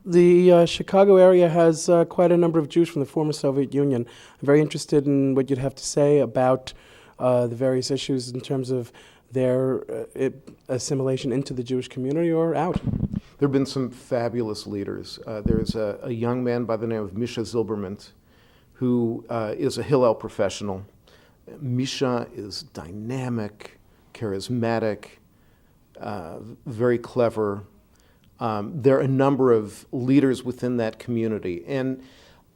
The Chicago area has quite a number of Jews from the former Soviet Union. I'm very interested in what you'd have to say about the various issues in terms of their assimilation into the Jewish community or out. There have been some fabulous leaders. There's a young man by the name of Misha Zilberman, who is a Hillel professional. Misha is dynamic, charismatic, very clever. There are a number of leaders within that community. And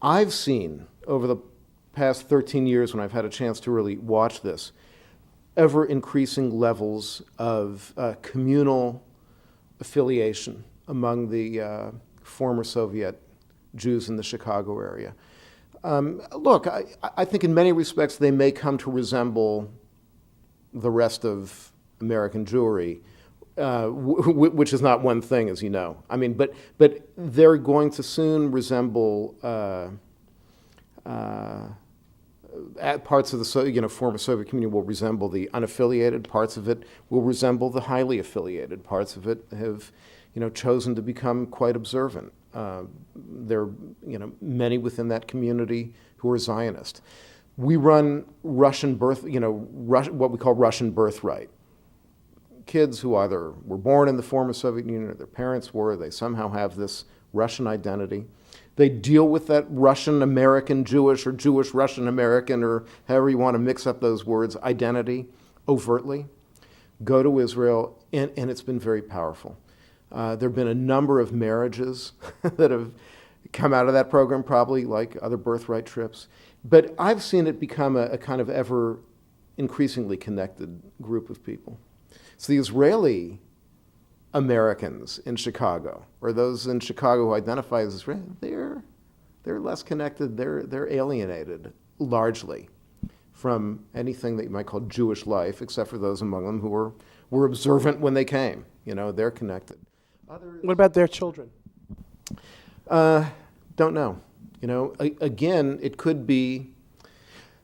I've seen, over the past 13 years when I've had a chance to really watch this, ever increasing levels of communal affiliation among the former Soviet Jews in the Chicago area. Look, I think in many respects they may come to resemble the rest of American Jewry, which is not one thing, as you know. I mean, but they're going to soon resemble parts of the former Soviet community will resemble the unaffiliated parts of it, will resemble the highly affiliated parts of it. Have chosen to become quite observant. There are many within that community who are Zionist. We run Russian what we call Russian birthright. Kids who either were born in the former Soviet Union or their parents were, they somehow have this Russian identity. They deal with that Russian American Jewish or Jewish Russian American, or however you want to mix up those words, identity overtly. Go to Israel, and it's been very powerful. There have been a number of marriages that have come out of that program, probably like other birthright trips. But I've seen it become a kind of ever increasingly connected group of people. So the Israeli Americans in Chicago, or those in Chicago who identify as Israeli, they're less connected. They're alienated largely from anything that you might call Jewish life, except for those among them who were observant when they came. They're connected. What about their children? Don't know. Again, it could be.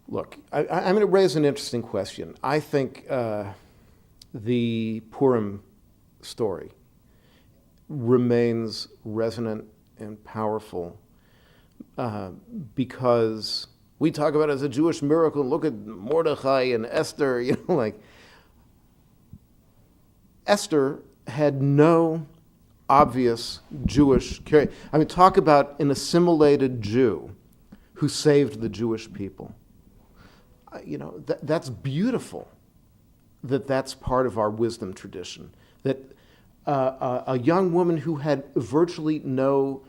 Look, I'm going to raise an interesting question. I think the Purim story remains resonant and powerful because we talk about it as a Jewish miracle. Look at Mordechai and Esther. Esther had no obvious Jewish character. I mean, talk about an assimilated Jew who saved the Jewish people. That's beautiful. That's part of our wisdom tradition. That a young woman who had virtually no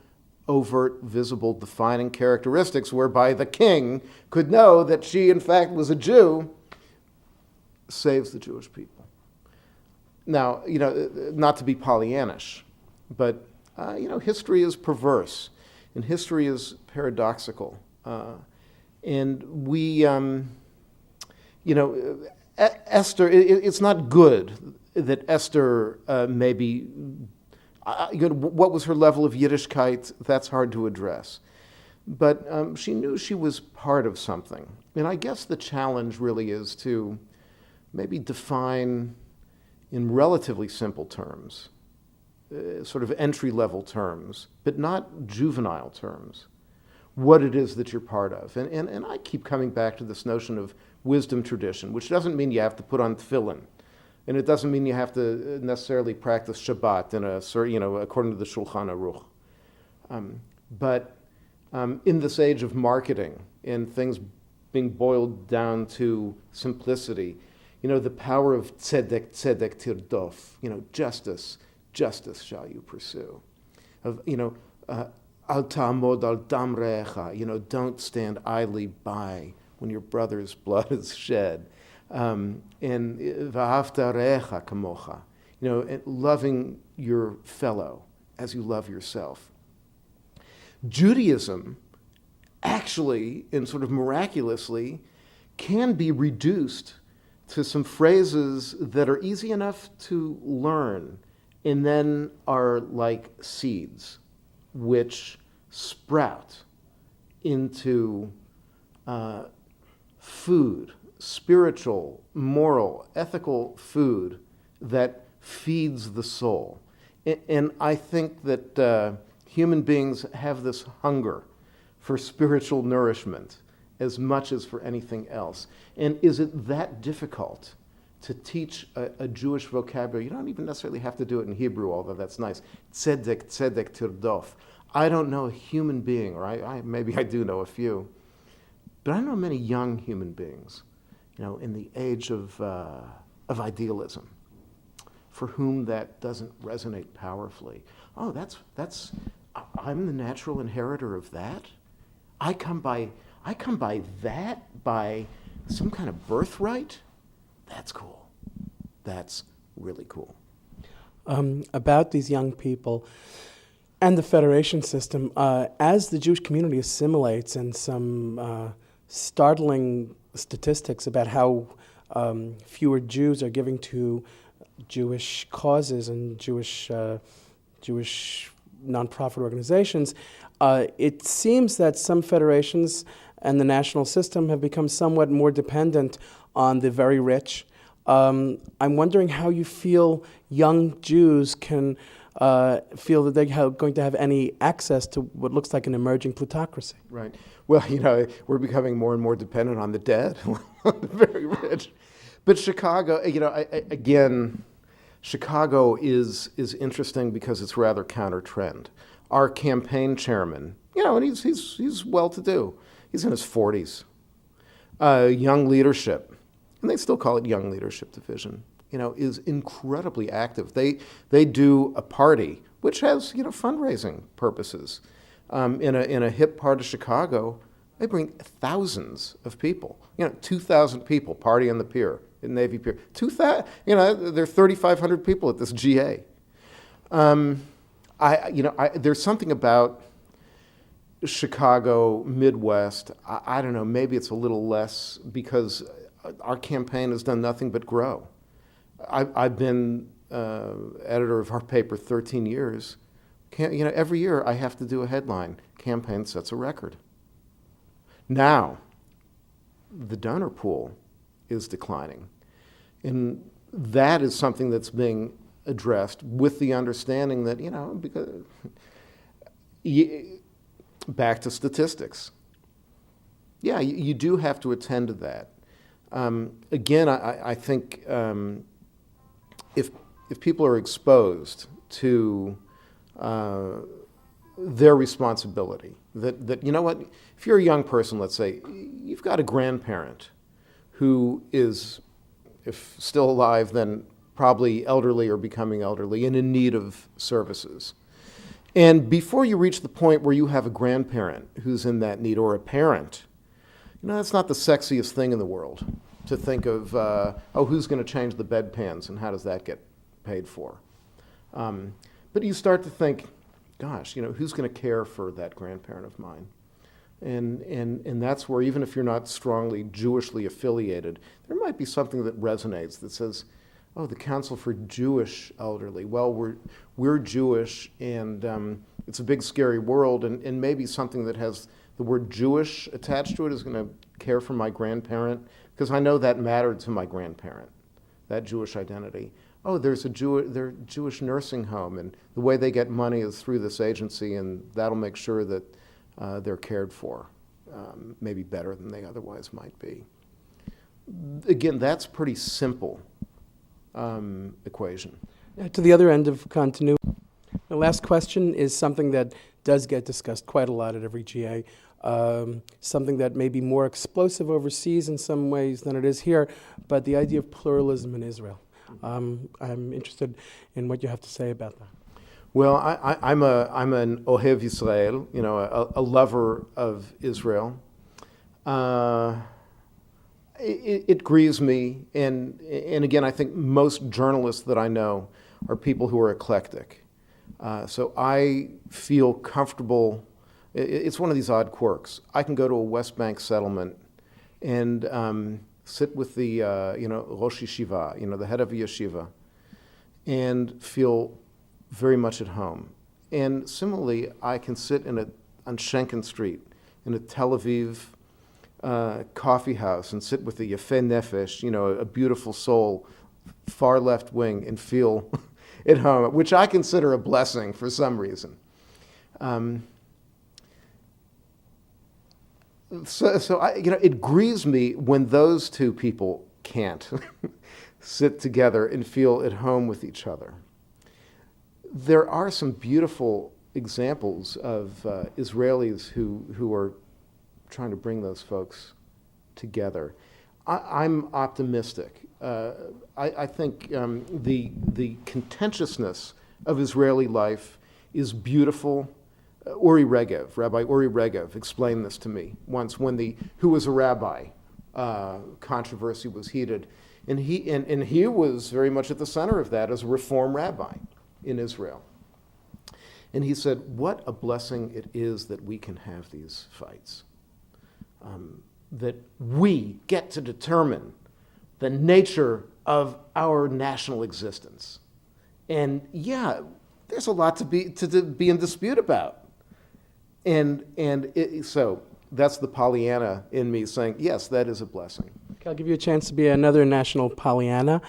overt, visible, defining characteristics whereby the king could know that she, in fact, was a Jew, saves the Jewish people. Now, not to be Pollyannish, but, history is perverse, and history is paradoxical. And we, Esther, it's not good that Esther maybe, what was her level of Yiddishkeit? That's hard to address. But she knew she was part of something. And I guess the challenge really is to maybe define in relatively simple terms, sort of entry-level terms, but not juvenile terms, what it is that you're part of. And I keep coming back to this notion of wisdom tradition, which doesn't mean you have to put on tefillin, and it doesn't mean you have to necessarily practice Shabbat according to the Shulchan Aruch. But in this age of marketing and things being boiled down to simplicity, the power of tzedek tirdof, justice shall you pursue. Of al ta'amod al dam re'echa, don't stand idly by when your brother's blood is shed. And v'ahavta re'echa kamocha, and loving your fellow as you love yourself. Judaism actually, and sort of miraculously, can be reduced to some phrases that are easy enough to learn and then are like seeds which sprout into food, spiritual, moral, ethical food that feeds the soul. And I think that human beings have this hunger for spiritual nourishment as much as for anything else. And is it that difficult to teach a Jewish vocabulary? You don't even necessarily have to do it in Hebrew, although that's nice. Tzedek, tzedek, tirdof. I don't know a human being, or maybe I do know a few, but I know many young human beings, in the age of idealism, for whom that doesn't resonate powerfully. Oh, I'm the natural inheritor of that? I come by that by some kind of birthright? That's cool. That's really cool. About these young people and the federation system, as the Jewish community assimilates, and some startling statistics about how fewer Jews are giving to Jewish causes and Jewish nonprofit organizations, it seems that some federations and the national system have become somewhat more dependent on the very rich. I'm wondering how you feel young Jews can feel that they're going to have any access to what looks like an emerging plutocracy. Right. Well, we're becoming more and more dependent on the dead, on the very rich. But Chicago, again, Chicago is interesting because it's rather counter-trend. Our campaign chairman, and he's well-to-do. He's in his 40s. Young leadership, and they still call it Young Leadership Division, is incredibly active. They do a party which has fundraising purposes. In a hip part of Chicago, they bring thousands of people. 2,000 people party on the pier, in Navy Pier. 2,000. There are 3,500 people at this GA. There's something about Chicago, Midwest. I don't know. Maybe it's a little less because our campaign has done nothing but grow. I've been editor of our paper 13 years. Every year I have to do a headline. Campaign sets a record. Now, the donor pool is declining. And that is something that's being addressed with the understanding that, because back to statistics. Yeah, you do have to attend to that. Again, I think if people are exposed to their responsibility, that what, if you're a young person, let's say, you've got a grandparent who is, if still alive, then probably elderly or becoming elderly and in need of services. And before you reach the point where you have a grandparent who's in that need, or a parent, that's not the sexiest thing in the world to think of, who's going to change the bedpans and how does that get paid for? But you start to think, gosh, who's going to care for that grandparent of mine? And that's where, even if you're not strongly Jewishly affiliated, there might be something that resonates that says, oh, the Council for Jewish Elderly. Well, we're Jewish, and it's a big, scary world, and maybe something that has the word Jewish attached to it is going to care for my grandparent, because I know that mattered to my grandparent, that Jewish identity. Oh, there's a Jewish nursing home, and the way they get money is through this agency, and that'll make sure that they're cared for, maybe better than they otherwise might be. Again, that's pretty simple equation. To the other end of continuity, the last question is something that does get discussed quite a lot at every GA, something that may be more explosive overseas in some ways than it is here, but the idea of pluralism in Israel. I'm interested in what you have to say about that. Well, I'm an Ohev Yisrael, a lover of Israel. It grieves me, and again, I think most journalists that I know are people who are eclectic. So I feel comfortable. It's one of these odd quirks. I can go to a West Bank settlement and sit with the Rosh Yeshiva, the head of a yeshiva, and feel very much at home. And similarly, I can sit on Schenken Street in a Tel Aviv coffee house and sit with a Yefeh Nefesh, a beautiful soul, far left wing, and feel at home, which I consider a blessing for some reason. It grieves me when those two people can't sit together and feel at home with each other. There are some beautiful examples of Israelis who are trying to bring those folks together. I'm optimistic. I think the contentiousness of Israeli life is beautiful. Rabbi Uri Regev explained this to me once when who was a rabbi controversy was heated. And he was very much at the center of that as a reform rabbi in Israel. And he said, what a blessing it is that we can have these fights. That we get to determine the nature of our national existence. And yeah, there's a lot to be in dispute about. So that's the Pollyanna in me saying, yes, that is a blessing. I'll give you a chance to be another national Pollyanna.